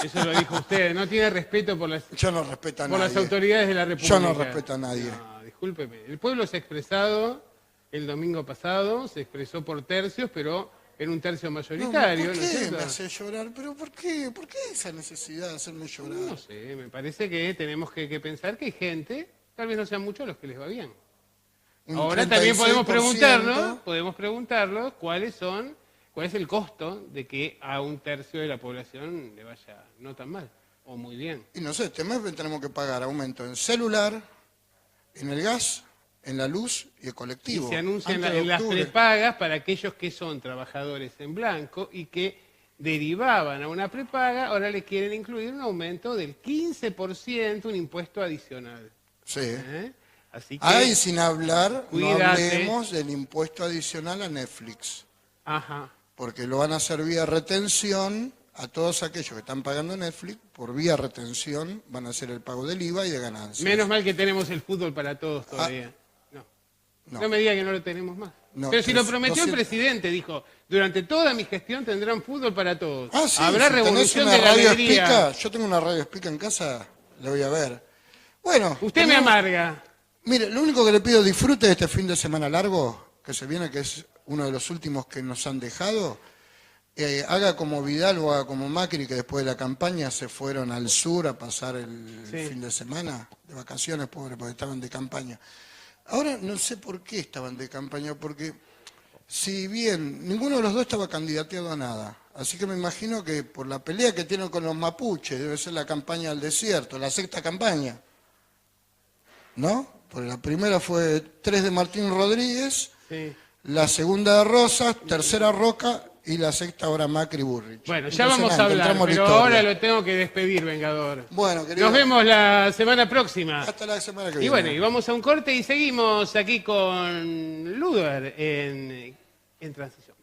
[SPEAKER 1] Eso lo dijo usted. No tiene respeto por las
[SPEAKER 5] Yo no respeto a nadie.
[SPEAKER 1] las autoridades de la República.
[SPEAKER 5] Yo no respeto a nadie.
[SPEAKER 1] No, discúlpeme. El pueblo se ha expresado el domingo pasado, se expresó por tercios, pero en un tercio mayoritario.
[SPEAKER 5] ¿Por
[SPEAKER 1] ¿no es
[SPEAKER 5] qué
[SPEAKER 1] cierto?
[SPEAKER 5] me hace llorar? ¿Pero por qué? ¿Por qué esa necesidad de hacerme llorar?
[SPEAKER 1] No sé, me parece que tenemos que pensar que hay gente, tal vez no sean muchos los que les va bien.
[SPEAKER 5] Un
[SPEAKER 1] Ahora también podemos
[SPEAKER 5] 36%.
[SPEAKER 1] preguntarnos cuál es el costo de que a un tercio de la población le vaya no tan mal o muy bien.
[SPEAKER 5] Y no sé, este mes tenemos que pagar aumento en celular, en el gas, en la luz y el colectivo.
[SPEAKER 1] Y se anuncian
[SPEAKER 5] Antes de
[SPEAKER 1] en las
[SPEAKER 5] octubre.
[SPEAKER 1] prepagas para aquellos que son trabajadores en blanco y que derivaban a una prepaga, ahora le quieren incluir un aumento del 15%, un impuesto adicional.
[SPEAKER 5] Sí.
[SPEAKER 1] Así que,
[SPEAKER 5] Ahí sin hablar, no
[SPEAKER 1] cuídate.
[SPEAKER 5] hablemos del impuesto adicional a Netflix,
[SPEAKER 1] Ajá.
[SPEAKER 5] porque lo van a hacer vía retención a todos aquellos que están pagando Netflix, por vía retención van a hacer el pago del IVA y de ganancias.
[SPEAKER 1] Menos mal que tenemos el fútbol para todos todavía. No me diga que no lo tenemos más.
[SPEAKER 5] No,
[SPEAKER 1] pero si lo prometió el
[SPEAKER 5] 200.
[SPEAKER 1] presidente, dijo, durante toda mi gestión tendrán fútbol para todos.
[SPEAKER 5] Ah, sí,
[SPEAKER 1] Habrá
[SPEAKER 5] si tenés
[SPEAKER 1] revolución
[SPEAKER 5] una
[SPEAKER 1] de la
[SPEAKER 5] radio
[SPEAKER 1] alegría.
[SPEAKER 5] Espica, yo tengo una radio Espica en casa, la voy a ver. Bueno.
[SPEAKER 1] Usted me amarga.
[SPEAKER 5] Mire, lo único que le pido, disfrute de este fin de semana largo, que se viene, que es uno de los últimos que nos han dejado. Haga como Vidal o haga como Macri, que después de la campaña se fueron al sur a pasar el fin de semana de vacaciones, pobre, porque estaban de campaña. Ahora no sé por qué estaban de campaña, porque si bien ninguno de los dos estaba candidateado a nada, así que me imagino que por la pelea que tienen con los mapuches, debe ser la campaña del desierto, la sexta campaña, ¿no? Porque la primera fue 3 de Martín Rodríguez,
[SPEAKER 1] Sí.
[SPEAKER 5] la segunda de Rosas, tercera Roca y la sexta ahora Macri Burrich.
[SPEAKER 1] Bueno, ya vamos a hablar, pero ahora lo tengo que despedir, Vengador.
[SPEAKER 5] Bueno, querido.
[SPEAKER 1] Nos vemos la semana próxima.
[SPEAKER 5] Hasta la semana que viene.
[SPEAKER 1] Y bueno, y vamos a un corte y seguimos aquí con Luder en Transición.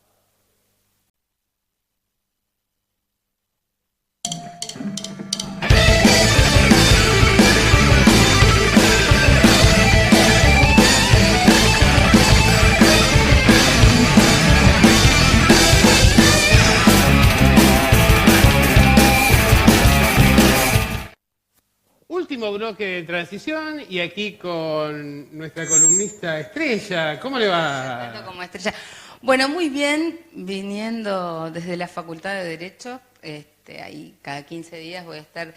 [SPEAKER 1] Último bloque de Transición y aquí con nuestra columnista Estrella. ¿Cómo le va?
[SPEAKER 6] Como Estrella. Bueno, muy bien, viniendo desde la Facultad de Derecho, ahí cada 15 días voy a estar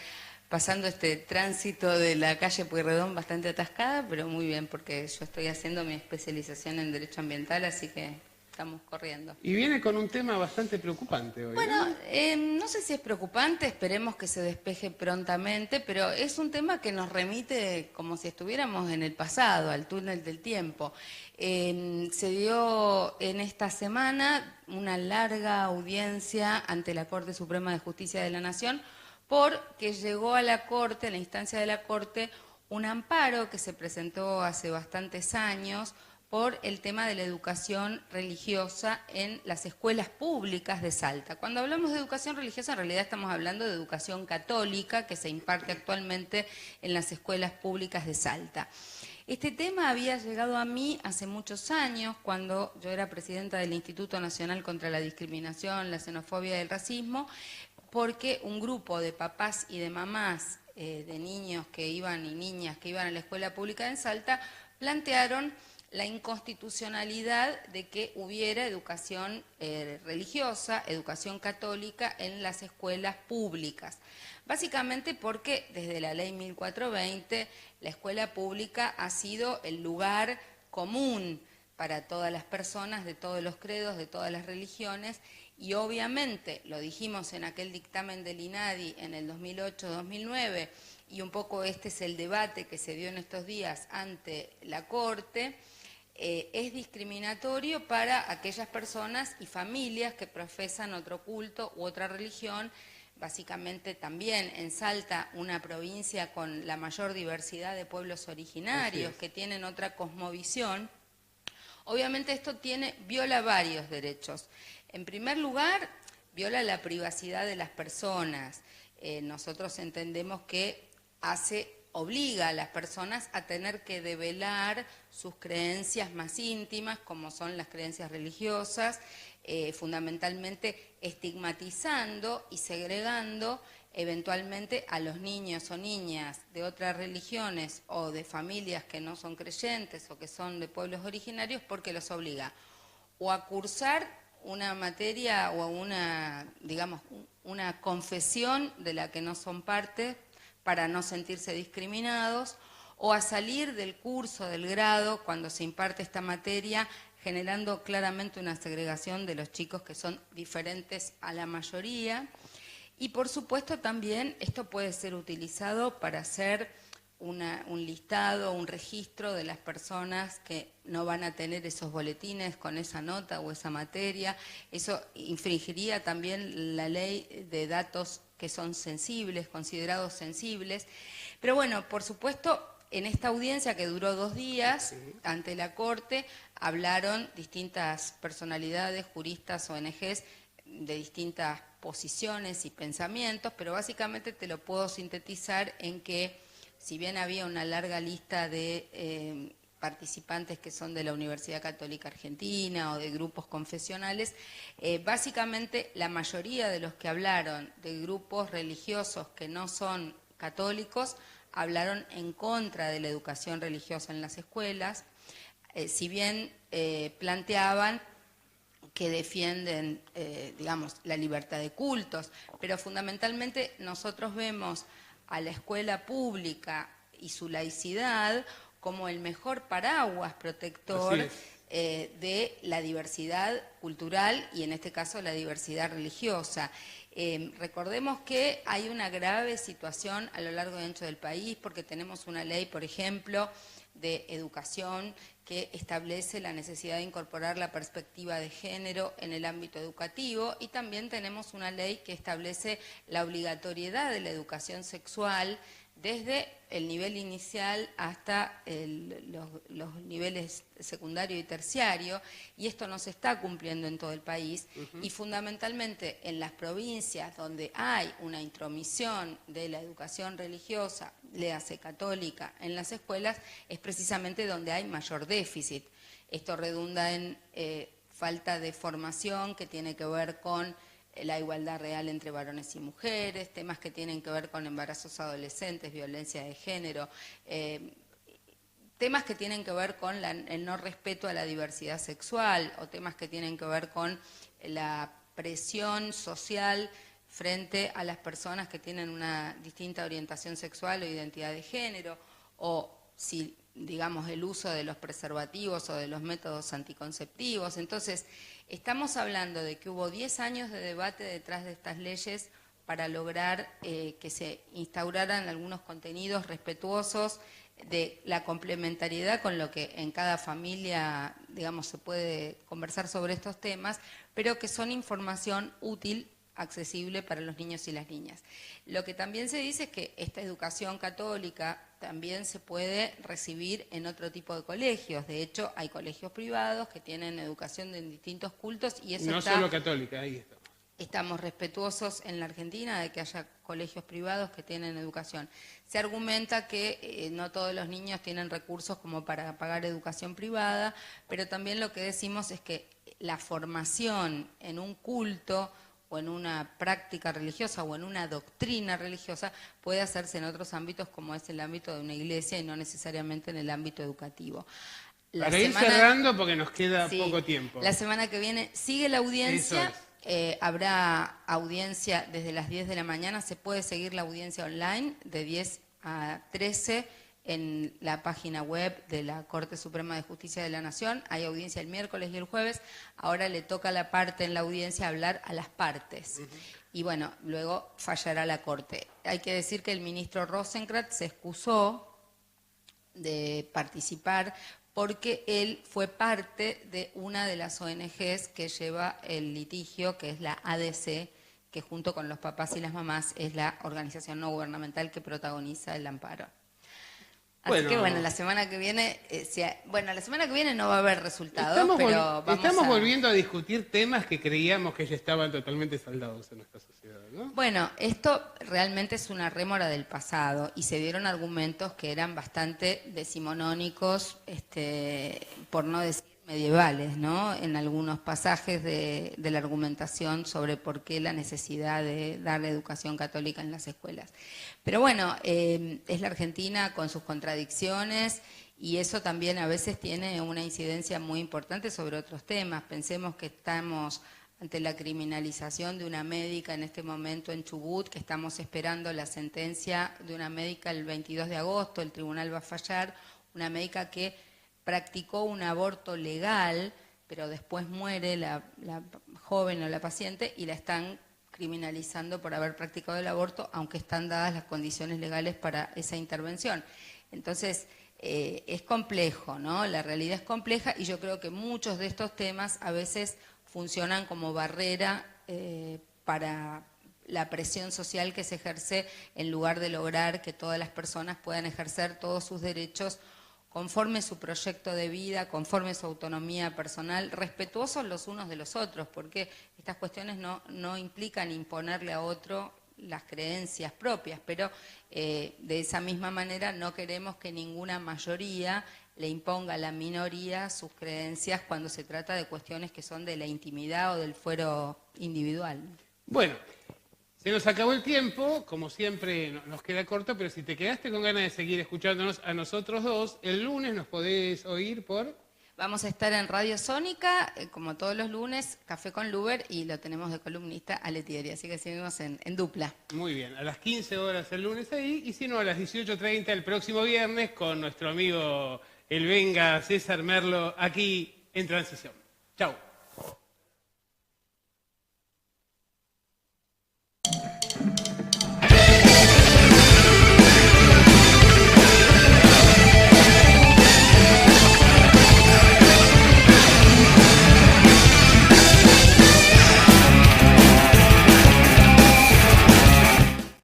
[SPEAKER 6] pasando este tránsito de la calle Pueyrredón bastante atascada, pero muy bien, porque yo estoy haciendo mi especialización en Derecho Ambiental, así que estamos corriendo.
[SPEAKER 1] Y viene con un tema bastante preocupante hoy.
[SPEAKER 6] Bueno, no sé si es preocupante, esperemos que se despeje prontamente, pero es un tema que nos remite como si estuviéramos en el pasado, al túnel del tiempo. Se dio en esta semana una larga audiencia ante la Corte Suprema de Justicia de la Nación, porque llegó a la Corte, a la instancia de la Corte, un amparo que se presentó hace bastantes años por el tema de la educación religiosa en las escuelas públicas de Salta. Cuando hablamos de educación religiosa, en realidad estamos hablando de educación católica que se imparte actualmente en las escuelas públicas de Salta. Este tema había llegado a mí hace muchos años, cuando yo era presidenta del Instituto Nacional contra la Discriminación, la Xenofobia y el Racismo, porque un grupo de papás y de mamás de niños que iban y niñas que iban a la escuela pública en Salta plantearon la inconstitucionalidad de que hubiera educación religiosa, educación católica en las escuelas públicas. Básicamente porque desde la ley 1420 la escuela pública ha sido el lugar común para todas las personas de todos los credos, de todas las religiones, y obviamente, lo dijimos en aquel dictamen del INADI en el 2008-2009, y un poco este es el debate que se dio en estos días ante la Corte, es discriminatorio para aquellas personas y familias que profesan otro culto u otra religión, básicamente también en Salta, una provincia con la mayor diversidad de pueblos originarios que tienen otra cosmovisión. Obviamente esto viola varios derechos. En primer lugar, viola la privacidad de las personas. Nosotros entendemos que obliga a las personas a tener que develar sus creencias más íntimas, como son las creencias religiosas, fundamentalmente estigmatizando y segregando eventualmente a los niños o niñas de otras religiones o de familias que no son creyentes o que son de pueblos originarios, porque los obliga o a cursar una materia o una confesión de la que no son parte para no sentirse discriminados, o a salir del curso, del grado, cuando se imparte esta materia, generando claramente una segregación de los chicos que son diferentes a la mayoría. Y por supuesto también esto puede ser utilizado para hacer un listado, un registro de las personas que no van a tener esos boletines con esa nota o esa materia. Eso infringiría también la ley de datos que son sensibles, considerados sensibles. Pero bueno, por supuesto, en esta audiencia que duró 2 días ante la Corte, hablaron distintas personalidades, juristas, ONGs, de distintas posiciones y pensamientos, pero básicamente te lo puedo sintetizar en que, si bien había una larga lista de participantes que son de la Universidad Católica Argentina o de grupos confesionales, básicamente la mayoría de los que hablaron de grupos religiosos que no son católicos, hablaron en contra de la educación religiosa en las escuelas, si bien planteaban que defienden, digamos, la libertad de cultos, pero fundamentalmente nosotros vemos a la escuela pública y su laicidad como el mejor paraguas protector de la diversidad cultural y en este caso la diversidad religiosa. Recordemos que hay una grave situación a lo largo y ancho del país porque tenemos una ley, por ejemplo, de educación que establece la necesidad de incorporar la perspectiva de género en el ámbito educativo y también tenemos una ley que establece la obligatoriedad de la educación sexual desde el nivel inicial hasta los niveles secundario y terciario, y esto no se está cumpliendo en todo el país, y fundamentalmente en las provincias donde hay una intromisión de la educación religiosa, léase católica, en las escuelas, es precisamente donde hay mayor déficit. Esto redunda en falta de formación que tiene que ver con la igualdad real entre varones y mujeres, temas que tienen que ver con embarazos adolescentes, violencia de género, temas que tienen que ver con el no respeto a la diversidad sexual o temas que tienen que ver con la presión social frente a las personas que tienen una distinta orientación sexual o identidad de género, o si digamos el uso de los preservativos o de los métodos anticonceptivos. Entonces, estamos hablando de que hubo 10 años de debate detrás de estas leyes para lograr que se instauraran algunos contenidos respetuosos de la complementariedad con lo que en cada familia, digamos, se puede conversar sobre estos temas, pero que son información útil, accesible para los niños y las niñas. Lo que también se dice es que esta educación católica también se puede recibir en otro tipo de colegios. De hecho, hay colegios privados que tienen educación de distintos cultos y eso
[SPEAKER 1] no solo católica, ahí está.
[SPEAKER 6] Estamos respetuosos en la Argentina de que haya colegios privados que tienen educación. Se argumenta que no todos los niños tienen recursos como para pagar educación privada, pero también lo que decimos es que la formación en un culto o en una práctica religiosa o en una doctrina religiosa puede hacerse en otros ámbitos como es el ámbito de una iglesia y no necesariamente en el ámbito educativo.
[SPEAKER 1] Para ir cerrando porque nos queda poco tiempo.
[SPEAKER 6] La semana que viene sigue la audiencia. Habrá audiencia desde las 10 de la mañana, se puede seguir la audiencia online de 10 a 13 en la página web de la Corte Suprema de Justicia de la Nación. Hay audiencia el miércoles y el jueves, ahora le toca a la parte en la audiencia hablar a las partes. Y bueno, luego fallará la Corte. Hay que decir que el ministro Rosenkrantz se excusó de participar porque él fue parte de una de las ONGs que lleva el litigio, que es la ADC, que junto con los papás y las mamás es la organización no gubernamental que protagoniza el amparo. Así que bueno, la semana que viene, la semana que viene no va a haber resultados,
[SPEAKER 1] estamos volviendo a discutir temas que creíamos que ya estaban totalmente saldados en nuestra sociedad, ¿no?
[SPEAKER 6] Bueno, esto realmente es una rémora del pasado y se dieron argumentos que eran bastante decimonónicos, por no decir medievales, ¿no? En algunos pasajes de la argumentación sobre por qué la necesidad de dar educación católica en las escuelas. Pero bueno, es la Argentina con sus contradicciones y eso también a veces tiene una incidencia muy importante sobre otros temas. Pensemos que estamos ante la criminalización de una médica en este momento en Chubut, que estamos esperando la sentencia de una médica el 22 de agosto, el tribunal va a fallar, una médica que practicó un aborto legal, pero después muere la joven o la paciente y la están criminalizando por haber practicado el aborto, aunque están dadas las condiciones legales para esa intervención. Entonces, es complejo, ¿no? La realidad es compleja y yo creo que muchos de estos temas a veces funcionan como barrera para la presión social que se ejerce en lugar de lograr que todas las personas puedan ejercer todos sus derechos conforme su proyecto de vida, conforme su autonomía personal, respetuosos los unos de los otros, porque estas cuestiones no implican imponerle a otro las creencias propias, pero de esa misma manera no queremos que ninguna mayoría le imponga a la minoría sus creencias cuando se trata de cuestiones que son de la intimidad o del fuero individual.
[SPEAKER 1] Bueno, se nos acabó el tiempo, como siempre nos queda corto, pero si te quedaste con ganas de seguir escuchándonos a nosotros dos, el lunes nos podés oír por...
[SPEAKER 6] Vamos a estar en Radio Sónica, como todos los lunes, Café con Luber, y lo tenemos de columnista a Letieri, así que seguimos en dupla.
[SPEAKER 1] Muy bien, a las 15 horas el lunes ahí, y si no, a las 18:30 el próximo viernes con nuestro amigo el Venga César Merlo, aquí en Transición. Chau.